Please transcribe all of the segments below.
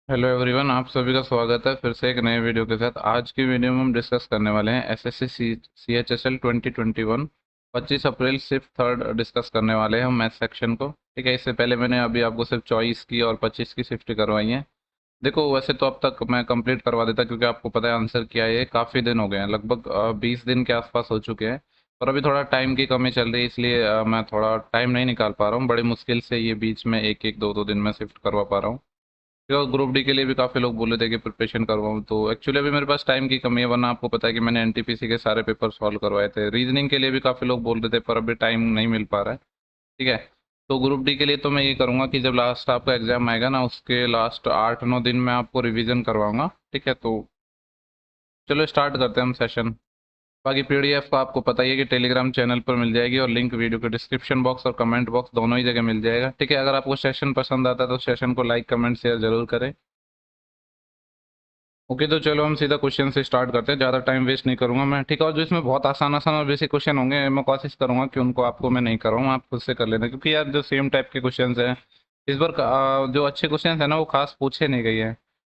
Hello everyone, आप सभी का स्वागत है फिर से एक नए वीडियो के साथ। आज की वीडियो में हम डिस्कस करने वाले हैं SSC C H S L 2021 25 April shift third discuss करने वाले हैं हम मैथ सेक्शन को। ठीक है, इससे पहले मैंने अभी आपको सिर्फ 24 की और 25 की शिफ्ट करवाई है। देखो, वैसे तो अब तक मैं कंप्लीट करवा देता, क्योंकि आपको पता है आंसर क्या है, ये काफ़ी दिन हो गए हैं, लगभग 20 दिन के आसपास हो चुके हैं। और अभी थोड़ा टाइम की कमी चल रही है, इसलिए मैं थोड़ा टाइम नहीं निकाल पा रहा हूँ। बड़ी मुश्किल से ये बीच में एक एक दो दो दिन में शिफ्ट करवा पा रहा हूँ। तो ग्रुप डी के लिए भी काफ़ी लोग बोले थे कि प्रिपरेशन करवाऊँ, तो एक्चुअली अभी मेरे पास टाइम की कमी है, वरना आपको पता है कि मैंने एनटीपीसी के सारे पेपर सॉल्व करवाए थे। रीजनिंग के लिए भी काफ़ी लोग बोल रहे थे, पर अभी टाइम नहीं मिल पा रहा है। ठीक है, तो ग्रुप डी के लिए तो मैं ये करूँगा कि जब लास्ट आपका एग्जाम आएगा ना, उसके लास्ट 8-9 दिन में आपको रिविजन करवाऊंगा। ठीक है, तो चलो स्टार्ट करते हैं हम सेशन। बाकी पीडीएफ का आपको पता ही है कि टेलीग्राम चैनल पर मिल जाएगी, और लिंक वीडियो के डिस्क्रिप्शन बॉक्स और कमेंट बॉक्स दोनों ही जगह मिल जाएगा। ठीक है, अगर आपको सेशन पसंद आता है तो सेशन को लाइक कमेंट शेयर जरूर करें। ओके, तो चलो हम सीधा क्वेश्चन से स्टार्ट करते हैं, ज़्यादा टाइम वेस्ट नहीं करूंगा मैं। ठीक है, और जो इसमें बहुत आसान आसान और बेसिक क्वेश्चन होंगे, मैं कोशिश करूंगा कि उनको आपको मैं नहीं कराऊँ, आप खुद से कर लेना, क्योंकि यार जो सेम टाइप के क्वेश्चन हैं इस बार जो अच्छे क्वेश्चन है ना, वो खास पूछे नहीं गए हैं।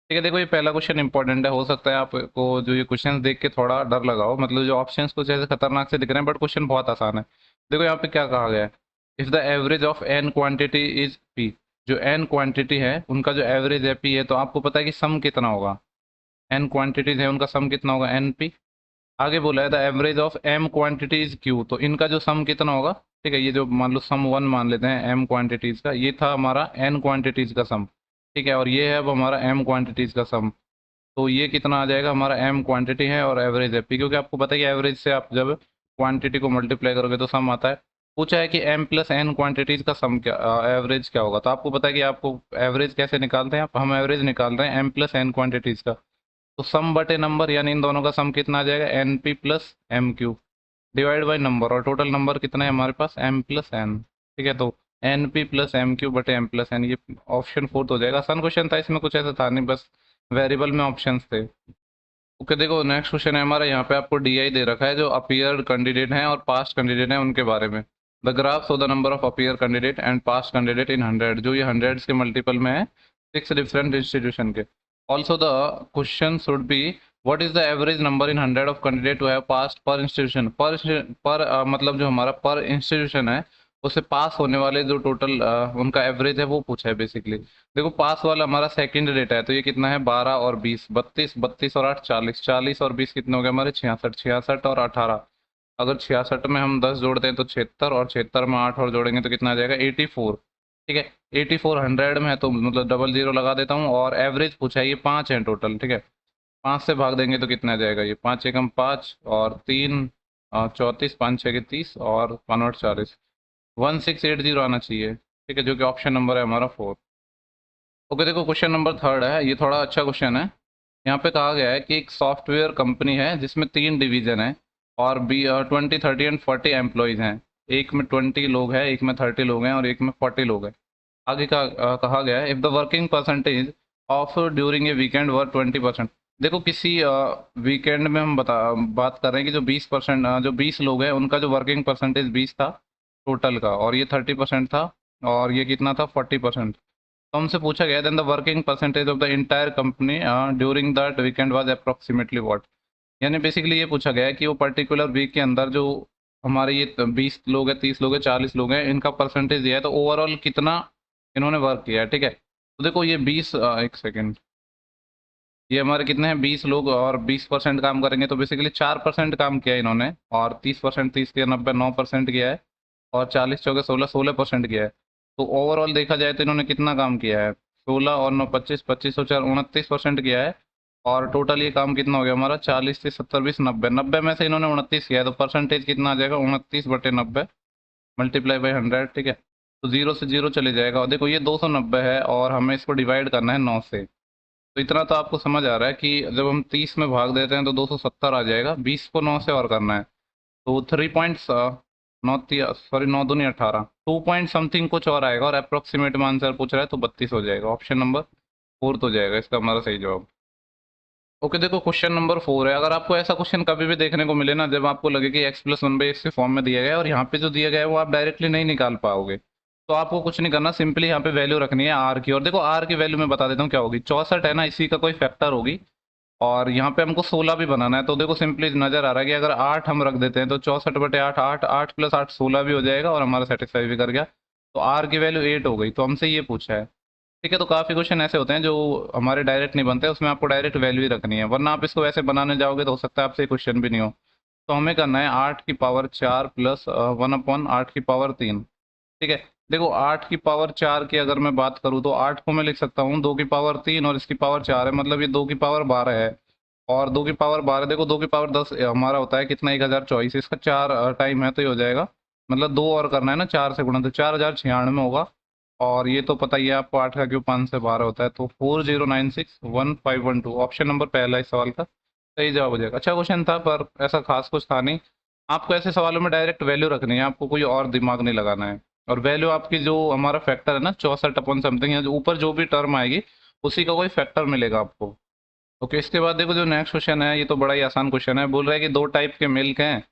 ठीक है, देखो ये पहला क्वेश्चन इंपॉर्टेंट है, हो सकता है आपको जो ये क्वेश्चन देख के थोड़ा डर लगा हो, मतलब जो ऑप्शंस कुछ ऐसे खतरनाक से दिख रहे हैं, बट क्वेश्चन बहुत आसान है। देखो यहाँ पे क्या कहा गया है, if the average of N quantity is P. जो एन क्वांटिटी है उनका जो एवरेज है पी है, तो आपको पता है कि सम कितना होगा। एन क्वांटिटीज है, उनका सम कितना होगा, एन पी। आगे बोला है the average of M quantities Q, तो इनका जो सम कितना होगा। ठीक है, ये जो मान लो सम वन मान लेते हैं एम क्वांटिटीज का, ये था हमारा एन क्वांटिटीज का सम। ठीक है, और ये है अब हमारा एम क्वांटिटीज का सम। तो ये कितना आ जाएगा, हमारा एम क्वांटिटी है और एवरेज है पी, क्योंकि आपको पता है कि एवरेज से आप जब क्वांटिटी को मल्टीप्लाई करोगे तो सम आता है। पूछा है कि एम प्लस एन क्वांटिटीज का सम क्या, एवरेज क्या होगा। तो आपको पता है कि आपको एवरेज कैसे निकालते हैं, हम एवरेज निकाल रहे हैं एम प्लस एन क्वांटिटीज का। तो सम बटे नंबर, यानी इन दोनों का सम कितना आ जाएगा, N P plus M Q divide by number, और टोटल नंबर कितना है हमारे पास, एम प्लस एन। ठीक है, तो N P plus M Q बटे एम प्लस एन, ये ऑप्शन फोर्थ हो जाएगा। आसान क्वेश्चन था, इसमें कुछ ऐसा था नहीं, बस वेरिएबल में ऑप्शंस थे। ओके, देखो नेक्स्ट क्वेश्चन है हमारा, यहाँ पे आपको डीआई दे रखा है, जो अपीयर कैंडिडेट हैं और पास्ट कैंडिडेट हैं उनके बारे में। The graph show the number of appear candidate and passed candidate in 100, जो ये हंड्रेड्स के मल्टीपल में है, 6 डिफरेंट इंस्टीट्यूशन के। Also the question should be what is the average number in 100 of candidate to have passed per institution. मतलब जो हमारा पर इंस्टीट्यूशन है, उससे पास होने वाले जो टोटल उनका एवरेज है वो पूछा है बेसिकली। देखो पास वाला हमारा सेकंड डेटा है, तो ये कितना है, 12 और 20, 32, 32 और 8, 40, 40 और 20 कितने हो गए हमारे, 66, 66 और 18। अगर 66 में हम 10 जोड़ते हैं तो 76, और 76 में 8 और जोड़ेंगे तो कितना आ जाएगा, 84। ठीक है, 84 हंड्रेड में है, तो मतलब डबल जीरो लगा देता हूँ, और एवरेज पूछा है, ये 5 है टोटल। ठीक है, 5 से भाग देंगे तो कितना आ जाएगा, ये 5 एकम 5 और 3 34, 5 6 के 30 और 5 40, 1680 आना चाहिए। ठीक है, जो कि ऑप्शन नंबर है हमारा 4। ओके, देखो क्वेश्चन नंबर थर्ड है, ये थोड़ा अच्छा क्वेश्चन है। यहाँ पे कहा गया है कि एक सॉफ्टवेयर कंपनी है जिसमें 3 डिवीजन है, और 20, 30, एंड 40 एम्प्लॉयज़ हैं। एक में 20 लोग हैं, एक में 30 लोग हैं, और एक में 40 लोग हैं। आगे का कहा गया है if the working percentage of during a weekend were 20%। देखो किसी वीकेंड में हम बात कर रहे हैं कि जो 20%, जो 20 लोग हैं उनका जो वर्किंग परसेंटेज 20 था टोटल का, और ये 30% था, और ये कितना था, 40%। तो हमसे पूछा गया then the working percentage of the entire company during that weekend was approximately what. यानी बेसिकली ये पूछा गया है कि वो पर्टिकुलर वीक के अंदर जो हमारे ये 20 लोग हैं, 30 लोग हैं, 40 लोग हैं, इनका परसेंटेज दिया है, तो ओवरऑल कितना इन्होंने वर्क किया है। ठीक है, तो देखो ये 20, एक सेकेंड, ये हमारे कितने हैं, 20 लोग, और 20% काम करेंगे, तो बेसिकली 4% काम किया है इन्होंने, और 30%, 30 के 90, 9% किया है, और 40 चौके 16, 16% किया है। तो ओवरऑल देखा जाए तो इन्होंने कितना काम किया है, 16 और 9, 25, 25 और 4, 29% किया है। और टोटल ये काम कितना हो गया हमारा, 40 से 70, 20, 90, 90 में से इन्होंने 29 किया है, तो परसेंटेज कितना आ जाएगा, 29/90 मल्टीप्लाई बाई 100। ठीक है, तो जीरो से जीरो चले जाएगा, और देखो ये 290 है, और हमें इसको डिवाइड करना है 9 से। तो इतना तो आपको समझ आ रहा है कि जब हम 30 में भाग देते हैं तो 270 आ जाएगा, 20 को 9 से और करना है, तो 3 पॉइंट्स, 9, सॉरी 9 दूनी 18, 2 पॉइंट समथिंग कुछ और आएगा, और अप्रोक्सीमेट में आंसर पूछ रहा है, तो 32 हो जाएगा। ऑप्शन नंबर फोर्थ हो जाएगा इसका हमारा सही जवाब। ओके, देखो क्वेश्चन नंबर 4 है, अगर आपको ऐसा क्वेश्चन कभी भी देखने को मिले ना, जब आपको लगे कि x+1/x के फॉर्म में दिया गया है, और यहाँ पे जो दिया गया है वो आप डायरेक्टली नहीं निकाल पाओगे, तो आपको कुछ नहीं करना, सिंपली यहाँ पे वैल्यू रखनी है आर की। और देखो आर की वैल्यू मैं बता देता हूँ क्या होगी, 64 है ना, इसी का कोई फैक्टर होगी। और यहाँ पे हमको 16 भी बनाना है, तो देखो सिंपली नजर आ रहा है कि अगर 8 हम रख देते हैं तो 64/8, 8 8 + 8 16 भी हो जाएगा और हमारा सेटिस्फाई भी कर गया। तो आर की वैल्यू 8 हो गई, तो हमसे ये पूछा है। ठीक है, तो काफ़ी क्वेश्चन ऐसे होते हैं जो हमारे डायरेक्ट नहीं बनते, उसमें आपको डायरेक्ट वैल्यू ही रखनी है, वरना आप इसको वैसे बनाने जाओगे तो हो सकता है आपसे क्वेश्चन भी नहीं हो। तो हमें करना है 8⁴ प्लस 1/8⁴ ठीक है। देखो 8⁴ की अगर मैं बात करूँ तो 8 को मैं लिख सकता हूँ 2⁴ और इसकी पावर 4 है, मतलब ये 2⁴ है। और 2⁴ देखो 2⁻10 हमारा होता है कितना, 1024, इसका 4 टाइम है तो ये हो जाएगा, मतलब 2 और करना है ना, 4 से गुणा, तो 4096 होगा। और ये तो पता ही है आपको, 8 का क्यूब 5 से 12 होता है, तो 40961512 ऑप्शन नंबर पहला इस सवाल का सही जवाब हो जाएगा। अच्छा क्वेश्चन था पर ऐसा खास कुछ था नहीं। आपको ऐसे सवालों में डायरेक्ट वैल्यू रखनी है, आपको कोई और दिमाग नहीं लगाना है। और वैल्यू आपकी जो हमारा फैक्टर है ना 64 अपॉन समथिंग, या जो ऊपर जो भी टर्म आएगी उसी का कोई फैक्टर मिलेगा आपको। ओके, इसके बाद देखो जो नेक्स्ट क्वेश्चन है, ये तो बड़ा ही आसान क्वेश्चन है। बोल रहा है कि 2 टाइप के मिल्क हैं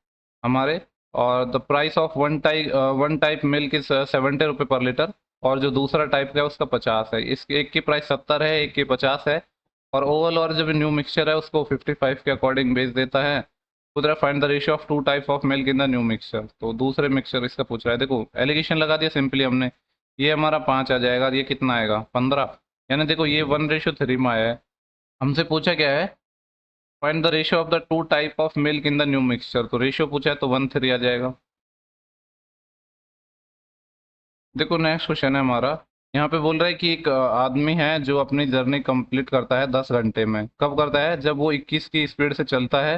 हमारे, और the price of one type milk is 70 रुपये पर लीटर, और जो दूसरा टाइप का है उसका 50 है। इसके एक की प्राइस 70 है, एक की 50 है। और ओवल और जो न्यू मिक्सचर है उसको 55 के अकॉर्डिंग बेच देता है। उधर find the ratio of 2 type of milk in the new mixture, तो दूसरे मिक्सचर इसका पूछ रहा है। देखो एलिगेशन लगा दिया सिंपली हमने, ये हमारा 5 आ जाएगा, ये कितना आएगा 15, यानी देखो ये 1:3 में आया है। हमसे पूछा क्या है, find the ratio of the 2 type of milk in the new mixture, तो रेशियो पूछा है तो 1:3 आ जाएगा। देखो नेक्स्ट क्वेश्चन है हमारा, यहाँ पे बोल रहा है कि एक आदमी है जो अपनी जर्नी कंप्लीट करता है 10 घंटे में। कब करता है, जब वो 21 की स्पीड से चलता है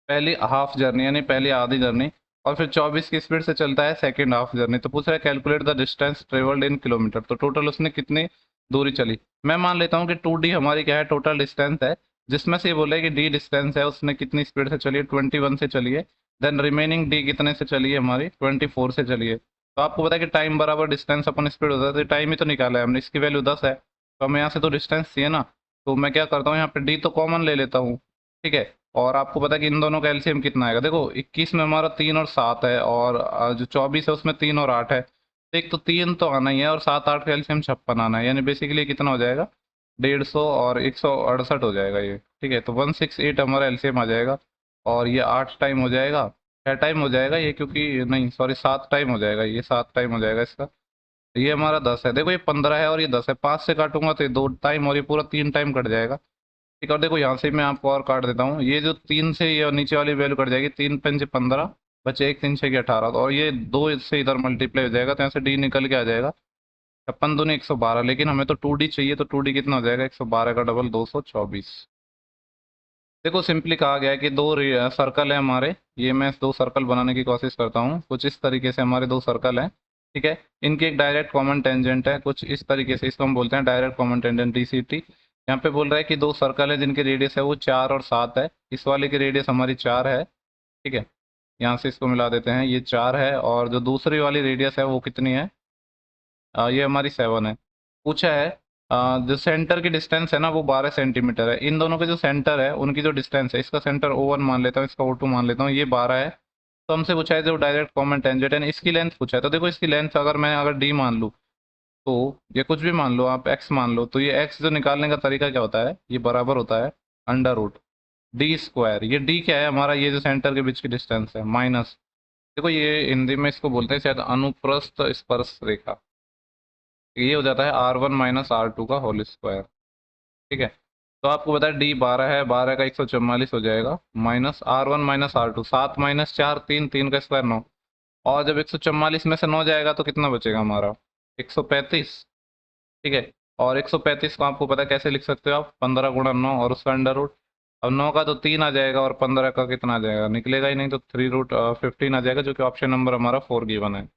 पहली हाफ जर्नी, यानी पहली आधी जर्नी, और फिर 24 की स्पीड से चलता है सेकेंड हाफ जर्नी। तो पूछ रहा है calculate the distance travelled in kilometre, तो टोटल उसने कितनी दूरी चली। मैं मान लेता हूँ कि 2D हमारी क्या है, टोटल डिस्टेंस है, जिसमें से ये बोले कि डी डिस्टेंस है, उसने कितनी स्पीड से चली है, 21 से चली है। देन रिमेनिंग डी कितने से चली है, हमारी 24 से चली है। तो आपको पता है कि टाइम बराबर डिस्टेंस अपन स्पीड होता है, तो टाइम ही तो निकाला है हमने, इसकी वैल्यू 10 है, तो हमें यहाँ से तो डिस्टेंस चाहिए ना। तो मैं क्या करता हूँ, यहाँ पे डी तो कॉमन ले लेता हूँ। ठीक है, और आपको पता है कि इन दोनों का एलसीएम कितना आएगा। देखो 21 में हमारा 3 और 7 है, और जो 24 है उसमें 3 और 8 है। तो एक तो 3 तो आना ही है, और 7 8 का एलसीएम 56 आना है, यानी बेसिकली कितना हो जाएगा, 150 और 168 हो जाएगा ये। ठीक है, तो 168 हमारा एलसीएम आ जाएगा। और ये 8 टाइम हो जाएगा, 6 टाइम हो जाएगा ये, क्योंकि नहीं सॉरी 7 टाइम हो जाएगा ये, 7 टाइम हो जाएगा इसका। ये हमारा 10 है, देखो ये 15 है और ये 10 है, 5 से काटूंगा तो ये 2 टाइम और ये पूरा 3 टाइम कट जाएगा। ठीक है, और देखो यहाँ से मैं आपको और काट देता हूँ, ये जो 3 से ये नीचे वाली वैल्यू कट जाएगी, 3 पंजे 15, बचे 1 3 6 की 18, और ये 2 से इधर मल्टीप्लाई हो जाएगा, तो यहाँ से डी निकल के आ जाएगा 56 दूनी 112। लेकिन हमें तो 2D चाहिए, तो 2D कितना हो जाएगा, 112 का डबल 224। देखो सिंपली कहा गया है कि दो सर्कल है हमारे, ये मैं 2 सर्कल बनाने की कोशिश करता हूँ, कुछ इस तरीके से हमारे 2 सर्कल हैं। ठीक है, इनकी एक डायरेक्ट कॉमन टेंजेंट है, कुछ इस तरीके से, इसको हम बोलते हैं डायरेक्ट कॉमन टेंजेंट DCT। यहाँ पे बोल रहा है कि 2 सर्कल है जिनकी रेडियस है वो 4 और 7 है, इस वाले की रेडियस हमारी 4 है। ठीक है, यहाँ से इसको मिला देते हैं, ये 4 है, और जो दूसरी वाली रेडियस है वो कितनी है, ये हमारी 7 है। पूछा है जो सेंटर की डिस्टेंस है ना वो 12 सेंटीमीटर है, इन दोनों के जो सेंटर है उनकी जो डिस्टेंस है, इसका सेंटर O1 मान लेता हूँ, इसका O2 मान लेता हूँ, ये 12 है। तो हमसे पूछा है जो डायरेक्ट कॉमन टेंजेंट है, इसकी लेंथ पूछा है। तो देखो इसकी लेंथ अगर D मान लूँ, तो ये कुछ भी मान लो, आप x मान लो, तो ये x जो निकालने का तरीका क्या होता है, ये बराबर होता है √D²। ये D क्या है हमारा, ये जो सेंटर के बीच की डिस्टेंस है, माइनस, देखो ये हिंदी में इसको बोलते हैं शायद अनुप्रस्थ स्पर्श रेखा, ये हो जाता है R1 - R2 का होल स्क्वायर। ठीक है, तो आपको बताया D 12 है, 12 का 144 हो जाएगा, माइनस R1 - R2, 7 - 4 3, 3 का स्क्वायर 9, और जब 144 में से 9 जाएगा तो कितना बचेगा हमारा, 135। ठीक है, और 135 को आपको पता है कैसे लिख सकते हो आप, 15 × 9 और उसका अंडर रूट। अब 9 का तो 3 आ जाएगा, और 15 का कितना आ जाएगा, निकलेगा ही नहीं, तो 3√15 आ जाएगा, जो कि ऑप्शन नंबर हमारा 4 गिवन है।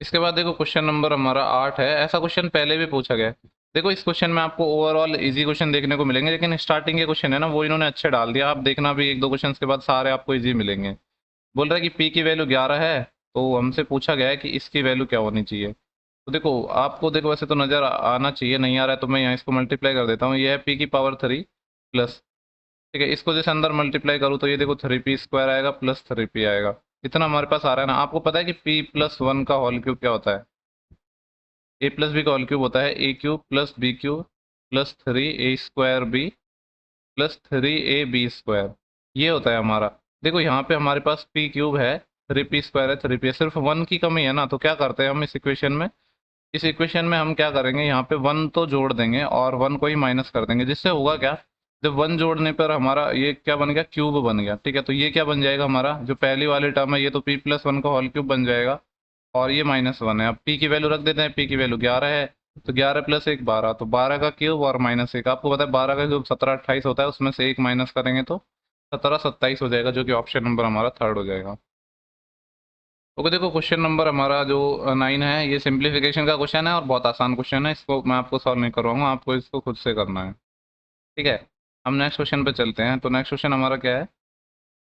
इसके बाद देखो क्वेश्चन नंबर हमारा 8 है, ऐसा क्वेश्चन पहले भी पूछा गया है। देखो इस क्वेश्चन में आपको ओवरऑल इजी क्वेश्चन देखने को मिलेंगे, लेकिन स्टार्टिंग के क्वेश्चन है ना वो इन्होंने अच्छे डाल दिया, आप देखना भी 1 2 क्वेश्चन के बाद सारे आपको इजी मिलेंगे। बोल रहा है कि पी की वैल्यू 11 है, तो हमसे पूछा गया है कि इसकी वैल्यू क्या होनी चाहिए। तो देखो आपको, देखो वैसे तो नज़र आना चाहिए, नहीं आ रहा है तो मैं यहाँ इसको मल्टीप्लाई कर देता हूँ, ये है P⁴ प्लस, ठीक है, इसको जैसे अंदर मल्टीप्लाई करूँ तो ये देखो 3P² आएगा प्लस 3P आएगा, इतना हमारे पास आ रहा है ना। आपको पता है कि p+1 का होल क्यूब क्या होता है? a+b का होल क्यूब होता है a cube plus b cube plus 3a²b plus 3ab²। ये होता है हमारा। देखो यहाँ पे हमारे पास p क्यूब है, 3p² है, 3p है, सिर्फ 1 की कमी है ना। तो क्या करते हैं हम इस इक्वेशन में, इस इक्वेशन में हम क्या करेंगे, यहाँ पे 1 तो जोड़ देंगे और 1 को ही माइनस कर देंगे। जिससे होगा क्या, जब 1 जोड़ने पर हमारा ये क्या बन गया, क्यूब बन गया। ठीक है, तो ये क्या बन जाएगा हमारा, जो पहली वाली टर्म है ये तो p+1 का होल क्यूब बन जाएगा और ये -1 है। अब p की वैल्यू रख देते हैं, p की वैल्यू 11 है, तो 11 + 1 12, तो 12 का क्यूब और -1। आपको पता है 12 का क्यूब 17 28 होता है, उसमें से 1 माइनस करेंगे तो 17 27 हो जाएगा, जो कि ऑप्शन नंबर हमारा थर्ड हो जाएगा। ओके, देखो क्वेश्चन नंबर हमारा जो 9 है, ये सिंप्लीफिकेशन का क्वेश्चन है और बहुत आसान क्वेश्चन है। इसको मैं आपको सॉल्व नहीं करवाऊंगा, आपको इसको खुद से करना है। ठीक है, हम नेक्स्ट क्वेश्चन पे चलते हैं। तो नेक्स्ट क्वेश्चन हमारा क्या है?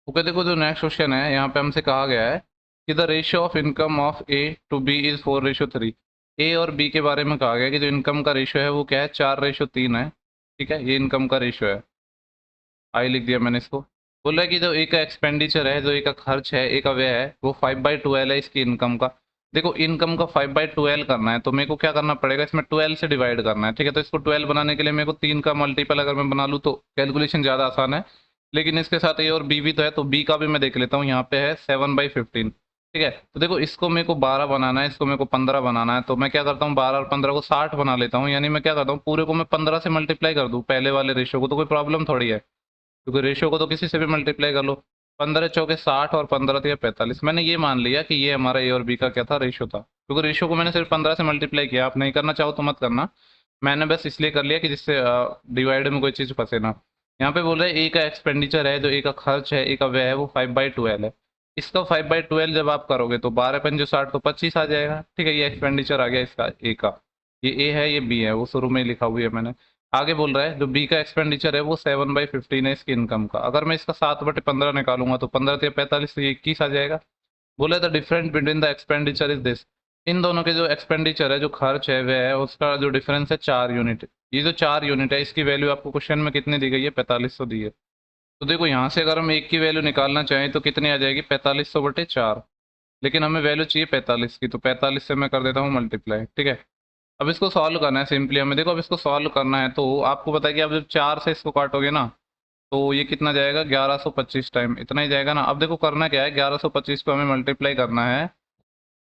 ओके, देखो जो नेक्स्ट क्वेश्चन है, यहाँ पे हमसे कहा गया है कि the ratio of income of A to B is 4:3। A और बी के बारे में कहा गया है कि जो इनकम का रेशियो है वो क्या है, 4:3 है। ठीक है, ये इनकम का रेशियो है। आई लिख दिया मैंने इसको। बोल रहा है कि जो एक का एक्सपेंडिचर है, जो एक का खर्च है, एक का व्यय है, वो 5/12 है इसकी इनकम का। देखो इनकम का 5/12 करना है तो मेरे को क्या करना पड़ेगा, इसमें 12 से डिवाइड करना है। ठीक है, तो इसको 12 बनाने के लिए मेरे को 3 का मल्टीपल अगर मैं बना लूँ तो कैलकुलेशन ज़्यादा आसान है। लेकिन इसके साथ ए और बी भी तो है, तो बी का भी मैं देख लेता हूँ। यहाँ पे है 7/15। ठीक है, तो देखो इसको मेरे को 12 बनाना है, इसको मेरे को 15 बनाना है। तो मैं क्या करता हूँ, 12 और 15 को 60 बना लेता हूँ। यानी मैं क्या करता हूँ, पूरे को मैं 15 से मल्टीप्लाई कर दूँ पहले वाले रेशियो को, तो कोई प्रॉब्लम थोड़ी है, क्योंकि रेशियो को तो किसी से भी मल्टीप्लाई कर लो। 15 चौके 60 और 15 तो 45। मैंने ये मान लिया कि ये हमारा ए और बी का क्या था, रेशियो था, क्योंकि रेशियो को मैंने सिर्फ 15 से मल्टीप्लाई किया। आप नहीं करना चाहो तो मत करना, मैंने बस इसलिए कर लिया कि जिससे डिवाइड में कोई चीज़ फंसे ना। यहाँ पे बोल रहे हैं ए का एक्सपेंडिचर है, जो ए का खर्च है, ए का व्यय है, वो 5/12 है। इसका 5/12 जब आप करोगे तो 12×5 = 60, तो 25 आ जाएगा। ठीक है, ये एक्सपेंडिचर आ गया इसका ए का। ये ए है, ये बी है, वो शुरू में ही लिखा हुआ है मैंने। आगे बोल रहा है जो बी का एक्सपेंडिचर है वो 7/15 है इसकी इनकम का। अगर मैं इसका 7/15 निकालूंगा तो 15 या 45, तो ये 21 आ जाएगा। बोला the difference between the expenditure is this. इन दोनों के जो एक्सपेंडिचर है, जो खर्च है, वह है, उसका जो डिफरेंस है 4 यूनिट। ये जो 4 यूनिट है, इसकी वैल्यू आपको क्वेश्चन में कितनी दी गई है, 4500 दी है। तो देखो यहाँ से अगर हम एक की वैल्यू निकालना चाहें तो कितनी आ जाएगी, 4500/4। लेकिन हमें वैल्यू चाहिए 45 की, तो 45 से मैं कर देता हूँ मल्टीप्लाई। ठीक है, अब इसको सॉल्व करना है सिंपली हमें। देखो अब इसको सॉल्व करना है तो आपको पता है कि अब जब 4 से इसको काटोगे ना, तो ये कितना जाएगा, 1125 टाइम, इतना ही जाएगा ना। अब देखो करना क्या है, 1125 को हमें मल्टीप्लाई करना है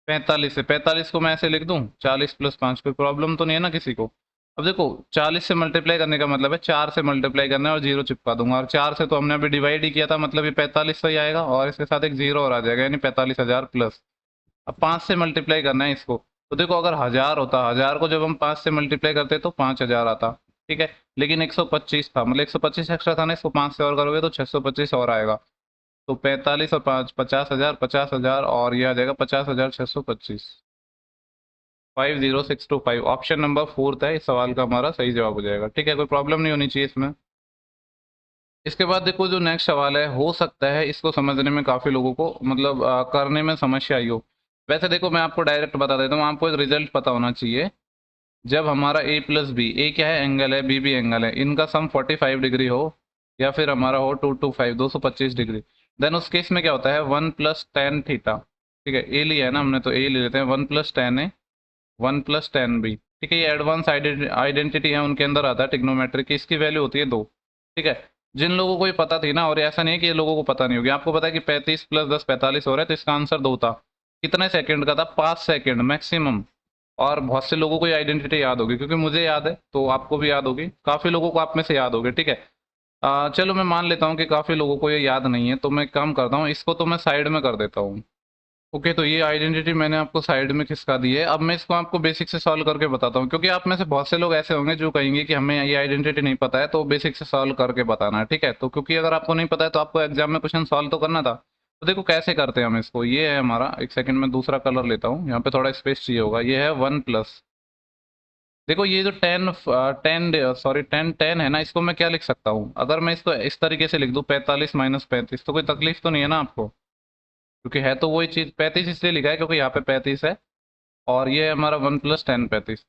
45 से। 45 को मैं ऐसे लिख दूं 40+5, कोई प्रॉब्लम तो नहीं है ना किसी को? अब देखो 40 से मल्टीप्लाई करने का मतलब है 4 से मल्टीप्लाई करना है और 0 चिपका दूंगा। और 4 से तो हमने अभी डिवाइड ही किया था, मतलब ये 45 सही आएगा और इसके साथ एक 0 और आ जाएगा, यानी 45,000 प्लस। अब 5 से मल्टीप्लाई करना है इसको। तो देखो अगर 1000 होता, 1000 को जब हम 5 से मल्टीप्लाई करते तो 5000 आता। ठीक है, लेकिन 125 था, मतलब 125 एक्स्ट्रा था ना, इसको 5 से और करोगे तो 625 और आएगा। तो 45 और 5 50,000, 50,000 और ये आ जाएगा 50,625। 50625 ऑप्शन नंबर 4 है इस सवाल का, हमारा सही जवाब हो जाएगा। ठीक है, कोई प्रॉब्लम नहीं होनी चाहिए इसमें। इसके बाद देखो जो नेक्स्ट सवाल है, हो सकता है इसको समझने में काफ़ी लोगों को मतलब करने में समस्या आई हो। वैसे देखो मैं आपको डायरेक्ट बता देता हूँ, आपको एक रिजल्ट पता होना चाहिए। जब हमारा a+b, ए क्या है, एंगल है, बी भी एंगल है, इनका सम 45 डिग्री हो या फिर हमारा हो 225 225 डिग्री, देन उस केस में क्या होता है, 1+tan थीटा। ठीक है, ए लिया है ना हमने, तो ए ले लेते हैं, 1+tan ए 1+tan बी। ठीक है, ये एडवांस आइडेंटिटी है, उनके अंदर आता है ट्रिग्नोमेट्री की, इसकी वैल्यू होती है 2। ठीक है, जिन लोगों को ये पता थी ना, और ऐसा नहीं है कि ये लोगों को पता नहीं होगी, आपको पता है कि 35 + 10 45 हो रहा है, तो इसका आंसर 2 था। कितने सेकंड का था, 5 सेकंड मैक्सिमम। और बहुत से लोगों को ये आइडेंटिटी याद होगी, क्योंकि मुझे याद है तो आपको भी याद होगी, काफ़ी लोगों को आप में से याद होगी। ठीक है, चलो मैं मान लेता हूँ कि काफ़ी लोगों को ये याद नहीं है, तो मैं काम करता हूँ, इसको तो मैं साइड में कर देता हूँ। ओके, तो ये आइडेंटिटी मैंने आपको साइड में खिसका दी है। अब मैं इसको आपको बेसिक से सॉल्व करके बताता हूँ, क्योंकि आप में से बहुत से लोग ऐसे होंगे जो कहेंगे कि हमें ये आइडेंटिटी नहीं पता है, तो बेसिक से सॉल्व करके बताना है। ठीक है, तो क्योंकि अगर आपको नहीं पता है तो आपको एग्जाम में क्वेश्चन सॉल्व तो करना था। तो देखो कैसे करते हैं हम इसको, ये है हमारा, एक सेकंड में दूसरा कलर लेता हूँ, यहाँ पे थोड़ा स्पेस चाहिए होगा। ये है 1+, देखो ये जो टेन है ना, इसको मैं क्या लिख सकता हूँ, अगर मैं इसको इस तरीके से लिख दूँ 45 - 35, तो कोई तकलीफ तो नहीं है ना आपको? क्योंकि है तो वही चीज़, 35 इसलिए लिखा है क्योंकि यहाँ पे 35 है और ये है हमारा 1+10 35।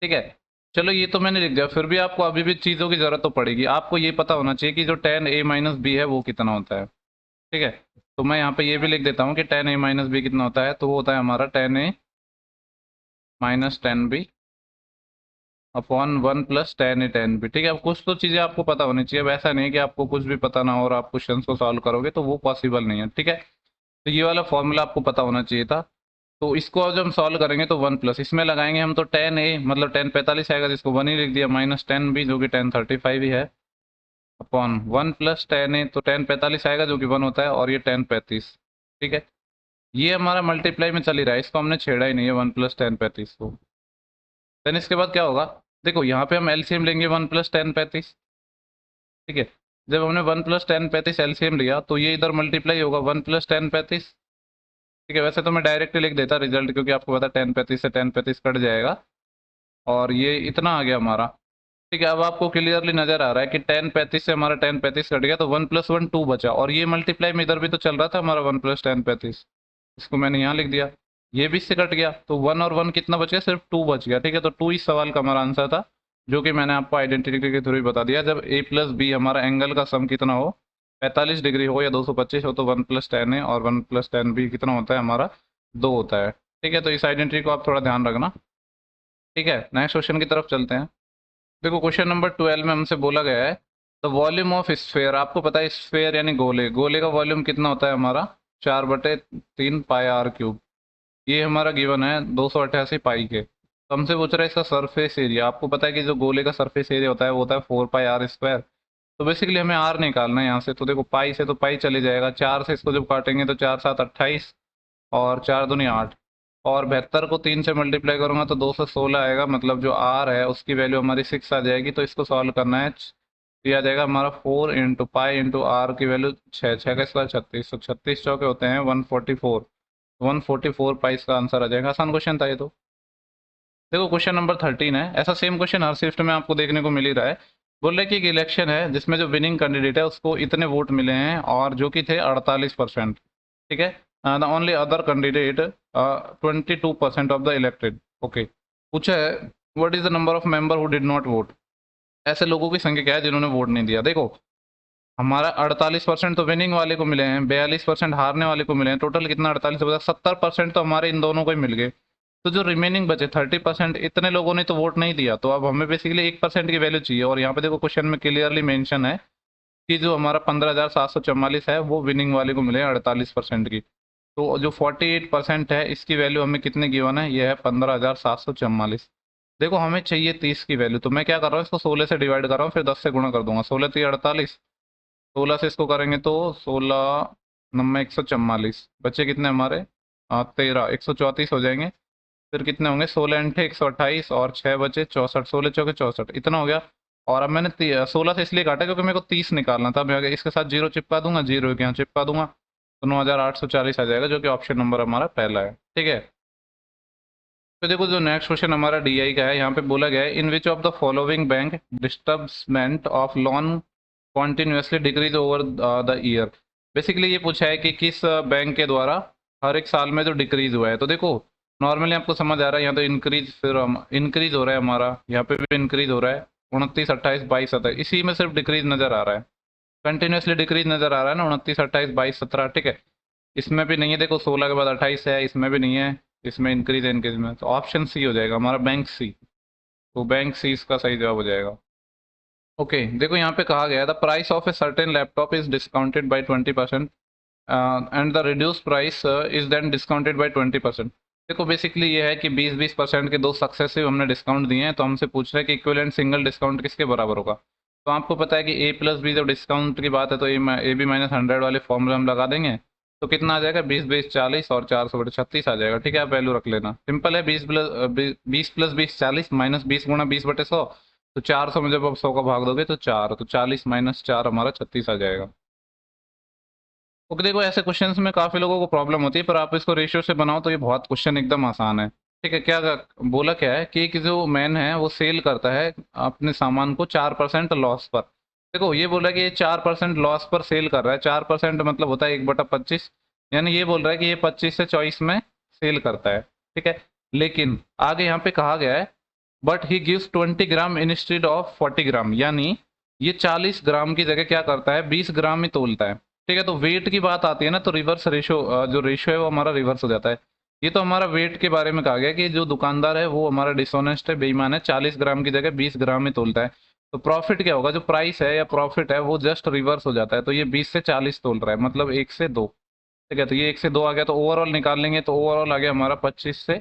ठीक है, चलो ये तो मैंने लिख दिया, फिर भी आपको अभी भी चीज़ों की ज़रूरत तो पड़ेगी। आपको ये पता होना चाहिए कि जो tan a - b है वो कितना होता है। ठीक है, तो मैं यहाँ पे ये भी लिख देता हूँ कि टेन ए माइनस बी कितना होता है, तो वो होता है हमारा ten A minus ten B upon one plus ten A ten B. ठीक है, अब कुछ तो चीज़ें आपको पता होनी चाहिए, वैसा नहीं है कि आपको कुछ भी पता ना हो और आप क्वेश्चन को सॉल्व करोगे, तो वो पॉसिबल नहीं है। ठीक है, तो ये वाला फॉर्मूला आपको पता होना चाहिए था। तो इसको अब जब हम सॉल्व करेंगे तो वन प्लस इसमें लगाएंगे हम, तो टेन ए मतलब टेन 45 आएगा, जिसको वन ही लिख दिया, माइनस टेन बी जो कि टेन 35 ही है, अपॉन वन प्लस टेन ए, तो टेन 45 आएगा जो कि वन होता है, और ये टेन 35। ठीक है, ये हमारा मल्टीप्लाई में चल ही रहा है, इसको हमने छेड़ा ही नहीं है, वन प्लस टेन 35 को। देन इसके बाद क्या होगा, देखो यहाँ पे हम एलसीएम लेंगे वन प्लस टेन 35। ठीक है, जब हमने वन प्लस टेन 35 एलसीएम लिया तो ये इधर मल्टीप्लाई होगा वन प्लस टेन 35। ठीक है, वैसे तो मैं डायरेक्ट लिख देता रिजल्ट, क्योंकि आपको पता है टेन 35 से टेन 35 कट जाएगा, और ये इतना आ गया हमारा। ठीक है, अब आपको क्लियरली नजर आ रहा है कि टेन 35 से हमारा टेन 35 कट गया, तो वन प्लस वन टू बचा, और ये मल्टीप्लाई में इधर भी तो चल रहा था हमारा वन प्लस टेन 35, इसको मैंने यहाँ लिख दिया, ये भी इससे कट गया, तो वन और वन कितना बच गया, सिर्फ टू बच गया। ठीक है, तो टू इस सवाल का हमारा आंसर था, जो कि मैंने आपको आइडेंटिटी के थ्रू ही बता दिया। जब ए प्लस बी हमारा एंगल का सम कितना हो, 45 डिग्री हो या 225 हो, तो वन प्लस टेन है और वन प्लस टेन बी कितना होता है हमारा, दो होता है। ठीक है, तो इस आइडेंटिटी को आप थोड़ा ध्यान रखना। ठीक है, नेक्स्ट क्वेश्चन की तरफ चलते हैं। देखो क्वेश्चन नंबर 12 में हमसे बोला गया है द वॉल्यूम ऑफ स्फेयर। आपको पता है स्फेयर यानी गोले, गोले का वॉल्यूम कितना होता है हमारा, 4/3 पाई आर क्यूब। ये हमारा गिवन है 288 पाई के। तो हमसे पूछ रहा है इसका सरफेस एरिया। आपको पता है कि जो गोले का सरफेस एरिया होता है वो होता है 4 पाई आर स्क्वायर। तो बेसिकली हमें आर निकालना है यहाँ से, तो देखो पाई से तो पाई चले जाएगा, चार से इसको जब काटेंगे तो चार सात 28, और चार दूनी 8, और 72 को 3 से मल्टीप्लाई करूंगा तो 216 आएगा, मतलब जो आर है उसकी वैल्यू हमारी 6 आ जाएगी। तो इसको सॉल्व करना है, तो ये आ जाएगा हमारा 4 इंटू पाई इंटू आर की वैल्यू 6, 6 का स्क्वायर 36, तो 36 चौके होते हैं 144, 144 पाई इसका आंसर आ जाएगा। आसान क्वेश्चन था ये तो। देखो क्वेश्चन नंबर 13 है, ऐसा सेम क्वेश्चन हर शिफ्ट में आपको देखने को मिल ही रहा है। बोल रहे कि एक इलेक्शन है जिसमें जो विनिंग कैंडिडेट है उसको इतने वोट मिले हैं, और जो कि थे 48%। ठीक है, the only other candidate 22% of the elected. Okay, पूछा है what is the number of member who did not vote. ऐसे लोगों की संख्या क्या है जिन्होंने वोट नहीं दिया। देखो हमारा 48% तो विनिंग वाले को मिले हैं, 42% हारने वाले को मिले हैं, टोटल कितना 48 70% तो हमारे इन दोनों को ही मिल गए। तो जो रिमेनिंग बचे 30%, इतने लोगों ने तो वोट नहीं दिया, तो अब हमें बेसिकली 1% की वैल्यू चाहिए। और यहाँ पे देखो क्वेश्चन में क्लियरली मेंशन है कि जो हमारा 15,744 है वो विनिंग वाले को मिले 48% की। तो जो 48% है इसकी वैल्यू हमें कितने गिवन है, ये है 15,744। देखो हमें चाहिए 30 की वैल्यू, तो मैं क्या कर रहा हूँ, इसको 16 से डिवाइड कर रहा हूँ, फिर 10 से गुणा कर दूंगा। 16 3 48, 16 से इसको करेंगे तो 16 नम्बर 144, बच्चे कितने हमारे 13, 134 हो जाएंगे। फिर कितने होंगे, 16 इंठे 128, और 6 बचे 64, 16 चौके 64, इतना हो गया। और अब मैंने 16 से इसलिए काटा क्योंकि मेरे को 30 निकालना था। मैं इसके साथ जीरो चिपका दूंगा, जीरो के यहाँ चिपका दूंगा, तो 9,840 आ जाएगा, जो कि ऑप्शन नंबर हमारा पहला है। ठीक है, तो देखो जो नेक्स्ट क्वेश्चन हमारा डीआई का है, यहाँ पे बोला गया है in which of the following bank disbursement of loan continuously decrease over the year. Basically ये पूछा है कि किस बैंक के द्वारा हर एक साल में जो डिक्रीज हुआ है। तो देखो नॉर्मली आपको समझ आ रहा है, यहाँ तो इंक्रीज, फिर इंक्रीज हो रहा है हमारा, यहाँ पे भी इंक्रीज हो रहा है, 29 28 22 27, इसी में सिर्फ डिक्रीज नजर आ रहा है, कंटिन्यूसली डिक्रीज नजर आ रहा है ना, 29 28 22 17। ठीक है, इसमें भी नहीं है, देखो 16 के बाद 28 है, इसमें भी नहीं है, इसमें इंक्रीज है इंक्रीज में, तो ऑप्शन सी हो जाएगा हमारा, बैंक सी। तो बैंक सी इसका सही जवाब हो जाएगा। ओके, देखो यहाँ पे कहा गया है the price of a certain laptop is discounted by 20% and the reduce price is then discounted by 20%। देखो बेसिकली ये है कि 20% के दो सक्सेसिव हमने डिस्काउंट दिए हैं, तो हमसे पूछ रहा है कि इक्विवेलेंट सिंगल डिस्काउंट किसके बराबर होगा। तो आपको पता है कि ए प्लस बी जब डिस्काउंट की बात है तो ए बी माइनस 100 वाले फॉर्मूले हम लगा देंगे, तो कितना आ जाएगा, 20 20 40, और 400/36 आ जाएगा। ठीक है, आप वैल्यू रख लेना, सिंपल है, 20 + 20 40, माइनस 20 × 20/100, तो 400 में जब आप 100 का भाग दोगे तो 4, तो 40 - 4 हमारा 36 आ जाएगा। ओके, देखो ऐसे क्वेश्चंस में काफी लोगों को प्रॉब्लम होती है, पर आप इसको रेशियो से बनाओ तो ये बहुत क्वेश्चन एकदम आसान है। ठीक है, क्या बोला क्या है कि एक जो मैन है वो सेल करता है अपने सामान को 4% लॉस पर। देखो ये बोल रहा है कि ये 4% लॉस पर सेल कर रहा है, 4% मतलब होता है 1/25, यानी ये बोल रहा है कि ये 25 से 24 में सेल करता है। ठीक है, लेकिन आगे यहाँ पे कहा गया है but he gives 20 gram instead of 40 ग्राम, यानी ये 40 ग्राम की जगह क्या करता है, 20 ग्राम ही तोलता है। ठीक है, तो वेट की बात आती है ना, तो रिवर्स रेशो, जो रेशो है वो हमारा रिवर्स हो जाता है। ये तो हमारा वेट के बारे में कहा गया कि जो दुकानदार है वो हमारा डिसऑनेस्ट है, बेईमान है, 40 ग्राम की जगह 20 ग्राम में तोलता है। तो प्रॉफिट क्या होगा, जो प्राइस है या प्रॉफिट है वो जस्ट रिवर्स हो जाता है। तो ये 20 से 40 तोल रहा है, मतलब 1 से 2। ठीक है, तो ये 1 से 2 आ गया, तो ओवरऑल निकाल लेंगे, तो ओवरऑल आ गया हमारा 25 से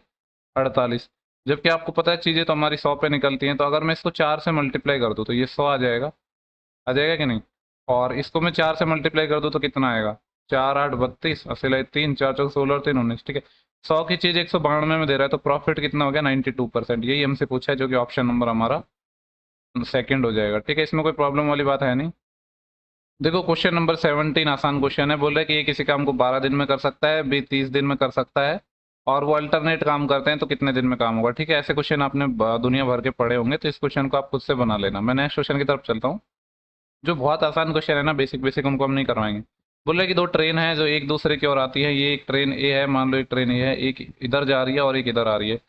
48। जबकि आपको पता है चीज़ें तो हमारी 100 पे निकलती हैं, तो अगर मैं इसको 4 से मल्टीप्लाई कर दूँ तो ये 100 आ जाएगा कि नहीं। और इसको मैं 4 से मल्टीप्लाई कर दूँ तो कितना आएगा, 4 8 32, असल 3 4 4 16 और 3 19। ठीक है, 100 की चीज़ 192 में दे रहा है, तो प्रॉफिट कितना हो गया, 92%। यही हमसे पूछा है, जो कि ऑप्शन नंबर हमारा सेकंड हो जाएगा। ठीक है, इसमें कोई प्रॉब्लम वाली बात है नहीं। देखो क्वेश्चन नंबर 17 आसान क्वेश्चन है। बोल रहा है कि ये किसी काम को 12 दिन में कर सकता है, बी 30 दिन में कर सकता है, और वो अल्टरनेट काम करते हैं, तो कितने दिन में काम होगा। ठीक है, ऐसे क्वेश्चन आपने दुनिया भर के पढ़े होंगे, तो इस क्वेश्चन को आप खुद से बना लेना। मैं नेक्स्ट क्वेश्चन की तरफ चलता हूँ, जो बहुत आसान क्वेश्चन है ना, बेसिक बेसिक, उनको हम नहीं करवाएंगे। बोल रहे हैं कि दो ट्रेन है जो एक दूसरे की ओर आती है। ये एक ट्रेन ए है, मान लो एक ट्रेन ए है, एक इधर जा रही है और एक इधर आ रही है,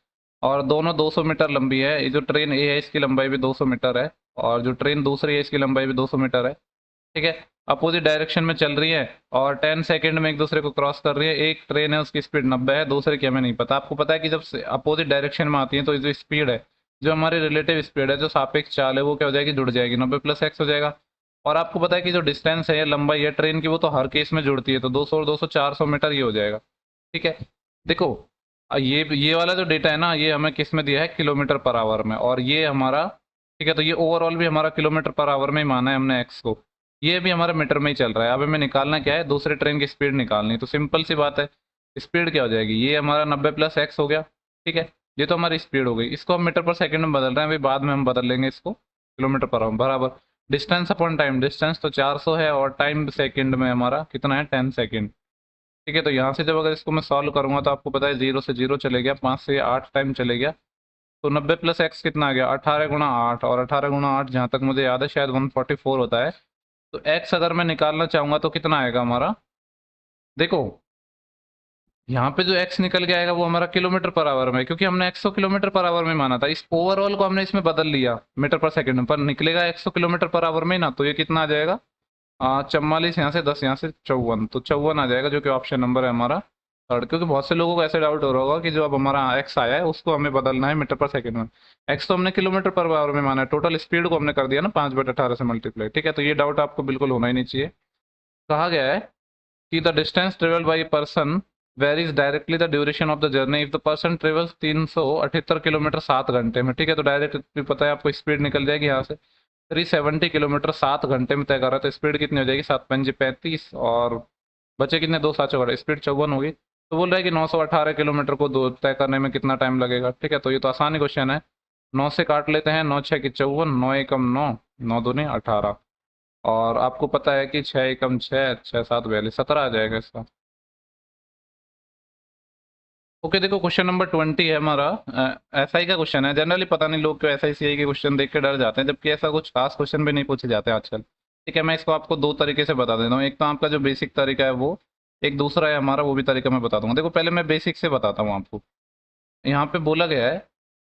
और दोनों 200 मीटर लंबी है। ये जो ट्रेन ए है इसकी लंबाई भी 200 मीटर है, और जो ट्रेन दूसरी है इसकी लंबाई भी 200 मीटर है। ठीक है, अपोजिट डायरेक्शन में चल रही है, और 10 सेकेंड में एक दूसरे को क्रॉस कर रही है। एक ट्रेन है उसकी स्पीड 90 है, दूसरे की हमें नहीं पता। आपको पता है कि जब अपोजिट डायरेक्शन में आती है तो जो स्पीड है, जो हमारी रिलेटिव स्पीड है, जो सापेक्ष चाल है, वो क्या हो जाएगी, जुड़ जाएगी, 90 + x हो जाएगा। और आपको पता है कि जो डिस्टेंस है या लंबाई है ट्रेन की, वो तो हर केस में जुड़ती है, तो 200 और 200 400 मीटर ये हो जाएगा। ठीक है, देखो ये वाला जो डेटा है ना, ये हमें किस में दिया है, किलोमीटर पर आवर में, और ये हमारा, ठीक है, तो ये ओवरऑल भी हमारा किलोमीटर पर आवर में ही माना है हमने एक्स को। ये भी हमारा मीटर में ही चल रहा है। अब हमें निकालना क्या है, दूसरे ट्रेन की स्पीड निकालनी है। तो सिंपल सी बात है, स्पीड क्या हो जाएगी, ये हमारा 90 + x हो गया। ठीक है, ये तो हमारी स्पीड हो गई। इसको हम मीटर पर सेकंड में बदल रहे हैं, अभी बाद में हम बदल लेंगे इसको किलोमीटर पर आवर बराबर डिस्टेंस अपॉन टाइम। डिस्टेंस तो 400 है, और टाइम सेकंड में हमारा कितना है, 10 सेकंड। ठीक है, तो यहाँ से जब अगर इसको मैं सॉल्व करूंगा, तो आपको पता है 0 से 0 चले गया, 5 से 8 टाइम चले गया, तो 90 + x कितना आ गया, 18 × 8, और 18 × 8 जहाँ तक मुझे याद है शायद 144 होता है। तो x अगर मैं निकालना चाहूंगा तो कितना आएगा हमारा, देखो यहाँ पे जो x निकल के आएगा वो हमारा किलोमीटर पर आवर में, क्योंकि हमने x को किलोमीटर पर आवर में माना था। इस ओवरऑल को हमने इसमें बदल लिया मीटर पर सेकंड में, पर निकलेगा x को किलोमीटर पर आवर में ही ना। तो ये कितना आ जाएगा, 44, यहाँ से 10, यहाँ से 54, तो 54 आ जाएगा, जो कि ऑप्शन नंबर है हमारा थर्ड। क्योंकि बहुत से लोगों को ऐसे डाउट हो रहा होगा कि जो अब हमारा एक्स आया है उसको हमें बदलना है मीटर पर सेकंड में। एक्स तो हमने किलोमीटर पर आवर में माना है, टोटल स्पीड को हमने कर दिया ना 5/18 से मल्टीप्लाई। ठीक है, तो ये डाउट आपको बिल्कुल होना ही नहीं चाहिए। कहा गया है कि the distance travel by person varies directly the duration of the journey if the person travels 378 kilometre 7 घंटे में। ठीक है, तो डायरेक्ट भी पता है आपको, स्पीड निकल जाएगी यहाँ से 370 किलोमीटर 7 घंटे में तय कर रहा है, तो स्पीड कितनी हो जाएगी, 7×5 = 35, और बचे कितने, 2 7 स्पीड 54 होगी। तो बोल रहा है कि 918 किलोमीटर को दो तय करने में कितना टाइम लगेगा। ठीक है, तो ये तो आसान ही क्वेश्चन है। 9 से काट लेते हैं, 9 6 = 54, 9 एकम 9, 9 दूनी 18, और आपको पता है कि 6 एकम 6, 6 7 42, 17 आ जाएगा इसका। ओके, देखो क्वेश्चन नंबर 20 है हमारा। एसआई का क्वेश्चन है। जनरली पता नहीं लोग क्यों एसआई सीआई के क्वेश्चन देख के डर जाते हैं, जबकि ऐसा कुछ खास क्वेश्चन भी नहीं पूछे जाते आजकल। ठीक है, मैं इसको आपको दो तरीके से बता देता हूँ। एक तो आपका जो बेसिक तरीका है वो, एक दूसरा है हमारा, वो भी तरीका मैं बता दूंगा। देखो पहले मैं बेसिक से बताता हूँ आपको। यहाँ पे बोला गया है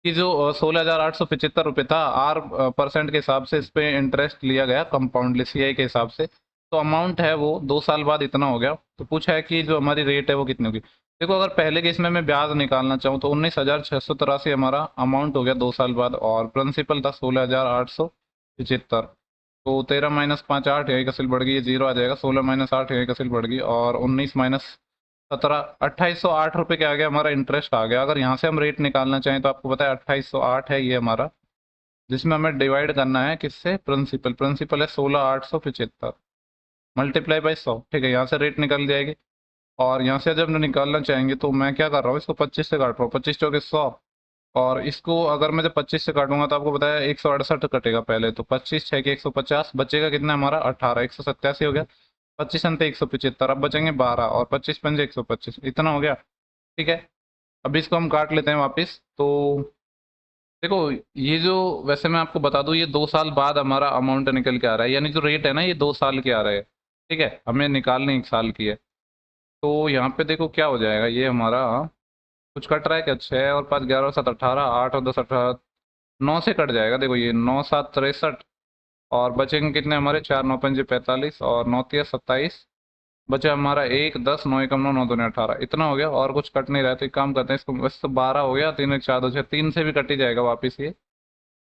कि जो 16,875 रुपये था, आर परसेंट के हिसाब से इस पे इंटरेस्ट लिया गया कंपाउंडली सीआई के हिसाब से, तो अमाउंट है वो 2 साल बाद इतना हो गया। तो पूछा है कि जो हमारी रेट है वो कितनी होगी। देखो अगर पहले के इसमें मैं ब्याज निकालना चाहूँ तो 19,683 हमारा अमाउंट हो गया 2 साल बाद, और प्रिंसिपल था 16,875। तो 13 - 5 8, यही कसिल बढ़ गई, ये 0 आ जाएगा। 16 - 8, यही कसिल बढ़ गई, और 19 - 17 2808 रुपये के आगे हमारा इंटरेस्ट आ गया। अगर यहाँ से हम रेट निकालना चाहें तो आपको पता है 2808 है ये हमारा, जिसमें हमें डिवाइड करना है किससे, प्रिंसिपल। प्रिंसिपल है 16,875 मल्टीप्लाई बाई 100। ठीक है, यहाँ से रेट निकल जाएगी, और यहाँ से जब निकालना चाहेंगे तो मैं क्या कर रहा हूँ, इसको 25 से काट रहा हूँ, 25 चौके 100, और इसको अगर मैं जब 25 से काटूंगा तो आपको पता है 168 कटेगा पहले, तो 25 6 के 150, बचेगा कितना हमारा 18, 187 हो गया। 25 अंत 175, अब बचेंगे 12, और 25 पंजे 125, इतना हो गया। ठीक है, अब इसको हम काट लेते हैं वापस। तो देखो ये जो, वैसे मैं आपको बता दूं, ये 2 साल बाद हमारा अमाउंट निकल के आ रहा है, यानी जो रेट है ना ये 2 साल के आ रहे हैं। ठीक है, हमें निकालने 1 साल की है। तो यहाँ पे देखो क्या हो जाएगा, ये हमारा कुछ कट रहा है क्या, 6 और 5 11 और 7 18, 8 और 10 18, 9 से कट जाएगा। देखो ये 9 7 63, और बचेंगे कितने हमारे, 4 9 5 45, और 9 3 27, बचा हमारा 1 10 9 एकम 9 9 दूनी 18, इतना हो गया। और कुछ कट नहीं रहा है तो एक काम करते हैं इसको, बस तो 12 हो गया, 3 1 4 2 6, 3 से भी कट ही जाएगा वापिस ये।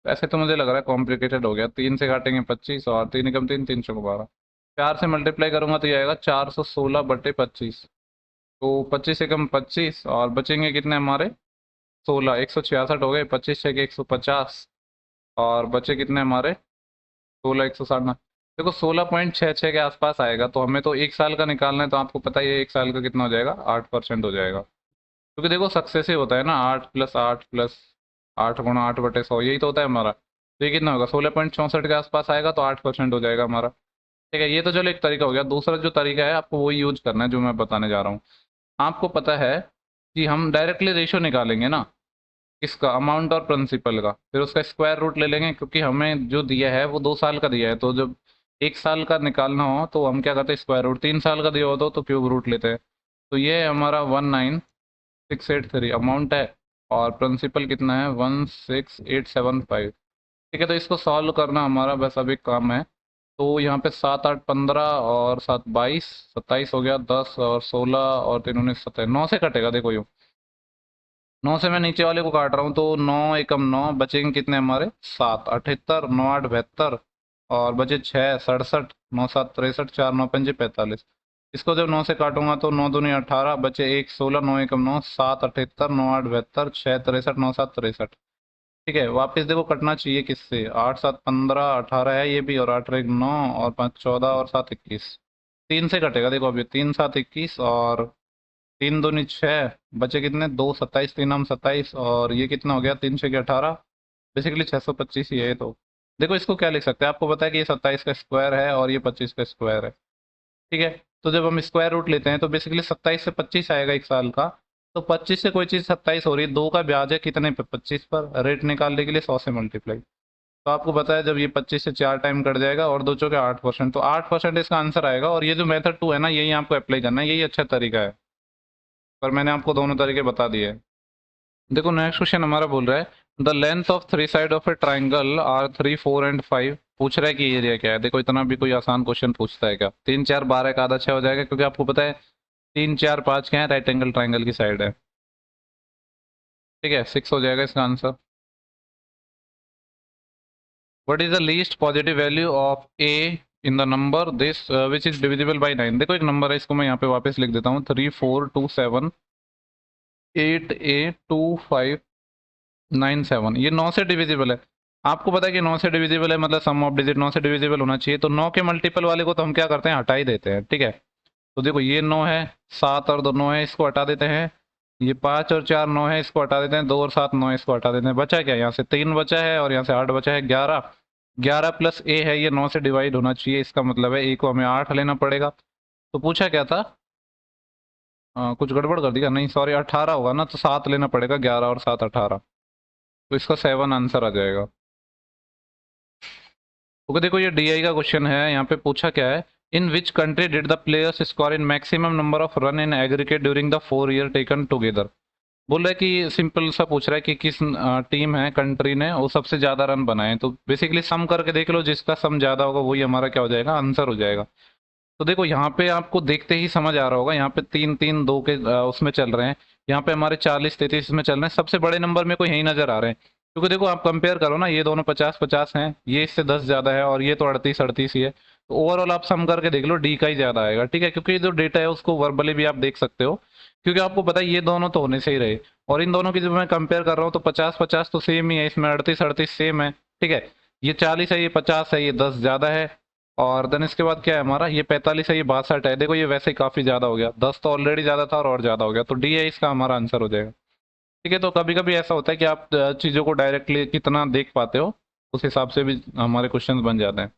ऐसे तो मुझे लग रहा है कॉम्प्लिकेटेड हो गया। 3 से काटेंगे 25 और 3 एकम 3 3 चौक 12, 4 से मल्टीप्लाई करूंगा तो ये आएगा 416/25। तो 25 एकम 25 और बचेंगे कितने हमारे 16, 166 हो गए। 25 6 के 150 और बचे कितने हमारे 16 160 ना। देखो 16.66 के आसपास आएगा। तो हमें तो एक साल का निकालना है, तो आपको पता ही है एक साल का कितना हो जाएगा, 8% हो जाएगा। क्योंकि देखो सक्सेसिव होता है ना, 8 + 8 + 8 × 8/100, यही तो होता है हमारा। तो ये कितना होगा 16.64 के आसपास आएगा, तो 8% हो जाएगा हमारा। ठीक है, ये तो चलो एक तरीका हो गया। दूसरा जो तरीका है आपको वही यूज करना है जो मैं बताने जा रहा हूँ। आपको पता है कि हम डायरेक्टली रेशो निकालेंगे ना, किसका, अमाउंट और प्रिंसिपल का, फिर उसका स्क्वायर रूट ले लेंगे। क्योंकि हमें जो दिया है वो 2 साल का दिया है, तो जब एक साल का निकालना हो तो हम क्या करते हैं, स्क्वायर रूट। 3 साल का दिया हो तो क्यूब रूट लेते हैं। तो ये हमारा 19683 अमाउंट है, और प्रिंसिपल कितना है 16875। ठीक है, तो इसको सॉल्व करना हमारा बस अभी काम है। तो यहाँ पे 7 8 15 और 7 22 27 हो गया, 10 और 16 और 3 19 27, 9 से कटेगा देखो यूँ। 9 से मैं नीचे वाले को काट रहा हूँ, तो 9 एकम 9 बचेंगे कितने हमारे 7 78, 9 8 72 और बचे 6 67, 9 7 63, 4 9 5 45। इसको जब 9 से काटूंगा तो 9 दूनी 18, बचे 1 16, 9 एकम 9 7 78, 9 8 72, 6 63, 9 7 63। ठीक है, वापस देखो कटना चाहिए किससे, 8 7 15 18 है ये भी, और 8 1 9 और 5 14 और 7 21। 3 से कटेगा देखो अभी, 3 7 21 और 3 दूनी 6, बचे कितने 2 27, 3 हम 27 और ये कितना हो गया 3 6 के 18। बेसिकली 625 ही है ये। तो देखो इसको क्या लिख सकते हैं, आपको पता है कि ये 27 का स्क्वायर है और ये 25 का स्क्वायर है। ठीक है, तो जब हम स्क्वायर रूट लेते हैं तो बेसिकली 27 से 25 आएगा एक साल का। तो 25 से कोई चीज़ 27 हो रही है, 2 का ब्याज है कितने पे 25 पर, रेट निकालने के लिए 100 से मल्टीप्लाई। तो आपको पता है जब ये 25 से 4 टाइम कट जाएगा और 2 चौके 8%, तो 8% इसका आंसर आएगा। और ये जो मेथड 2 है ना, यही आपको अप्लाई करना है, यही अच्छा तरीका है। पर मैंने आपको दोनों तरीके बता दिए हैं। देखो नेक्स्ट क्वेश्चन हमारा बोल रहा है the length of 3 side of a triangle are 3 4 and 5। पूछ रहा है कि एरिया क्या है। देखो इतना भी कोई आसान क्वेश्चन पूछता है क्या, 3 4 12 का आधा 6 हो जाएगा, क्योंकि आपको पता है 3 4 5 क्या है, राइट एंगल ट्राइंगल की साइड है। ठीक है, 6 हो जाएगा इसका answer. What is the least positive value of A in the number this which is divisible by 9। देखो एक नंबर है, इसको मैं यहाँ पे वापस लिख देता हूँ, 3 4 2 7 8 a 2 5 9 7। ये 9 से डिविजिबल है। आपको पता है कि 9 से डिविजिबल है, मतलब सम ऑफ डिजिट 9 से डिविजिबल होना चाहिए। तो 9 के मल्टीपल वाले को तो हम क्या करते हैं, हटा ही देते हैं। ठीक है, तो देखो ये 9 है, 7 और 2 9 है, इसको हटा देते हैं। ये 5 और 4 9 है, इसको हटा देते हैं। 2 और 7 9 इसको हटा देते हैं। बचा क्या, यहाँ से 3 बचा है और यहाँ से 8 बचा है, 11। 11 प्लस ए है, ये 9 से डिवाइड होना चाहिए, इसका मतलब है ए को हमें 8 लेना पड़ेगा। तो पूछा क्या था, कुछ गड़बड़ कर दिया, नहीं सॉरी 18 होगा ना, तो 7 लेना पड़ेगा, 11 और 7 18। तो इसका 7 आंसर आ जाएगा। ओके, देखो ये डीआई का क्वेश्चन है। यहाँ पे पूछा क्या है, in which country did the players score in maximum number of run in aggregate during the 4 year taken together. बोल रहा है कि सिंपल सा पूछ रहा है कि किस टीम है, कंट्री ने वो सबसे ज्यादा रन बनाए। तो बेसिकली सम करके देख लो, जिसका सम ज्यादा होगा वही हमारा क्या हो जाएगा, आंसर हो जाएगा। तो देखो यहाँ पे आपको देखते ही समझ आ रहा होगा, यहाँ पे 3 3 2 के उसमें चल रहे हैं। यहाँ पे हमारे 40 33 में चल रहे हैं। सबसे बड़े नंबर में कोई यही नजर आ रहे हैं, क्योंकि देखो आप कंपेयर करो ना, ये दोनों 50 50 हैं, ये इससे 10 ज्यादा है, और ये तो 38 38 ही है। तो ओवरऑल आप सम करके देख लो, डी का ही ज्यादा आएगा। ठीक है, क्योंकि जो डेटा है उसको वर्बली भी आप देख सकते हो, क्योंकि आपको पता है ये दोनों तो होने से ही रहे। और इन दोनों की जब मैं कंपेयर कर रहा हूँ तो 50 50 तो सेम ही है, इसमें 38 38 सेम है। ठीक है, ये 40 है, ये 50 है, ये 10 ज्यादा है। और देन इसके बाद क्या है हमारा, ये 45 है, ये 62 है। देखो ये वैसे ही काफी ज्यादा हो गया, 10 तो ऑलरेडी ज्यादा था और ज्यादा हो गया, तो डी है इसका हमारा आंसर हो जाएगा। ठीक है, तो कभी कभी ऐसा होता है कि आप चीजों को डायरेक्टली कितना देख पाते हो, उस हिसाब से भी हमारे क्वेश्चन बन जाते हैं।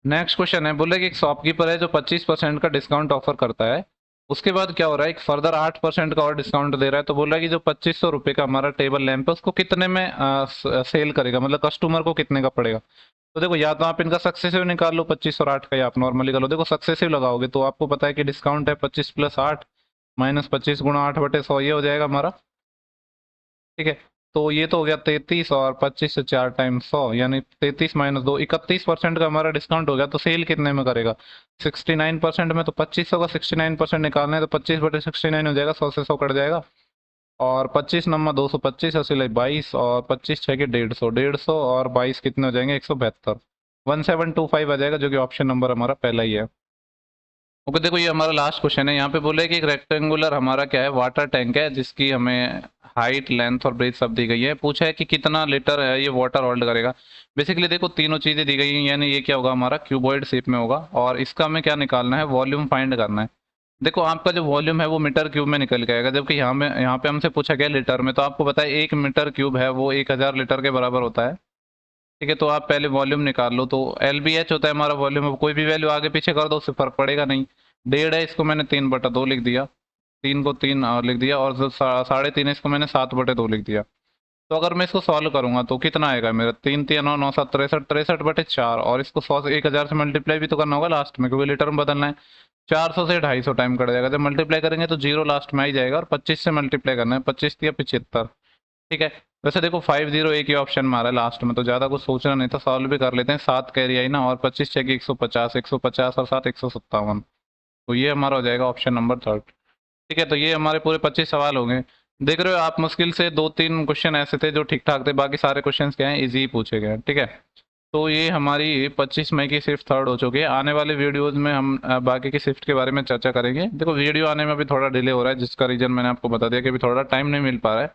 नेक्स्ट क्वेश्चन है, बोले कि एक शॉपकीपर है जो 25% का डिस्काउंट ऑफर करता है। उसके बाद क्या हो रहा है, एक फर्दर 8% का और डिस्काउंट दे रहा है। तो बोल रहा है कि जो 2500 रुपये का हमारा टेबल लैंप है उसको कितने में सेल करेगा, मतलब कस्टमर को कितने का पड़ेगा। तो देखो या तो आप इनका सक्सेसिव निकाल लो 25 और 8 का, या आप नॉर्मली कर लो। देखो सक्सेसिव लगाओगे तो आपको पता है कि डिस्काउंट है 25 + 8 -25 × 8/100, ये हो जाएगा हमारा। ठीक है, तो ये तो हो गया 33 और 25 से 4 टाइम 100 यानी 33 माइनस 2 31% का हमारा डिस्काउंट हो गया। तो सेल कितने में करेगा? 69% में। तो 2500 का 69% निकालना है तो 25/69 हो जाएगा, 100 से 100 कट जाएगा। और 25 नंबर 225 असिल 22 और 25 छः के 150, 150 और 22 कितने हो जाएंगे? 172, 1725 आ जाएगा, जो कि ऑप्शन नंबर हमारा पहला ही है। ओके देखो ये हमारा लास्ट क्वेश्चन है। यहाँ पे बोले कि एक रेक्टेंगुलर हमारा क्या है, वाटर टैंक है, जिसकी हमें हाइट, लेंथ और ब्रेथ सब दी गई है। पूछा है कि कितना लीटर है ये वाटर होल्ड करेगा। बेसिकली देखो तीनों चीजें दी गई हैं, यानी ये क्या होगा हमारा क्यूबॉइड शेप में होगा। और इसका हमें क्या निकालना है? वॉल्यूम फाइंड करना है। देखो आपका जो वॉल्यूम है वो मीटर क्यूब में निकल के आएगा, जबकि यहाँ पे हमसे पूछा गया लीटर में। तो आपको पता है 1 मीटर क्यूब है वो 1000 लीटर के बराबर होता है। ठीक है, तो आप पहले वॉल्यूम निकाल लो। तो LBH होता है हमारा वॉल्यूम। कोई भी वैल्यू आगे पीछे कर दो उससे फर्क पड़ेगा नहीं। 1.5 है, इसको मैंने 3/2 लिख दिया, 3 को 3 और लिख दिया, और जो 3.5 है इसको मैंने 7/2 लिख दिया। तो अगर मैं इसको सॉल्व करूंगा तो कितना आएगा मेरा? 3 3 9 9 7 63, 63/4। और इसको 100 से 1000 से मल्टीप्लाई भी तो करना होगा लास्ट में, क्योंकि लीटर में बदलना है। 400 से 250 टाइम कट जाएगा। जब मल्टीप्लाई करेंगे तो जीरो लास्ट में आ ही जाएगा। और 25 से मल्टीप्लाई करना है, 25 या 75। ठीक है, वैसे देखो 50 एक ही ऑप्शन में आ रहा है लास्ट में, तो ज्यादा कुछ सोचना नहीं था, सॉल्व भी कर लेते हैं। 7 कैरी आई ना, और 25 छः की 150, 150 और 7 157। तो ये हमारा हो जाएगा ऑप्शन नंबर थर्ड। ठीक है, तो ये हमारे पूरे 25 सवाल होंगे। देख रहे हो आप, मुश्किल से 2-3 क्वेश्चन ऐसे थे जो ठीक ठाक थे, बाकी सारे क्वेश्चन क्या हैं, इजी ही पूछे गए हैं। ठीक है, तो ये हमारी 25 मई की शिफ्ट थर्ड हो चुकी है। आने वाले वीडियोस में हम बाकी की शिफ्ट के बारे में चर्चा करेंगे। देखो वीडियो आने में अभी थोड़ा डिले हो रहा है, जिसका रीजन मैंने आपको बता दिया कि अभी थोड़ा टाइम नहीं मिल पा रहा है।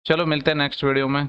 चलो मिलते हैं नेक्स्ट वीडियो में।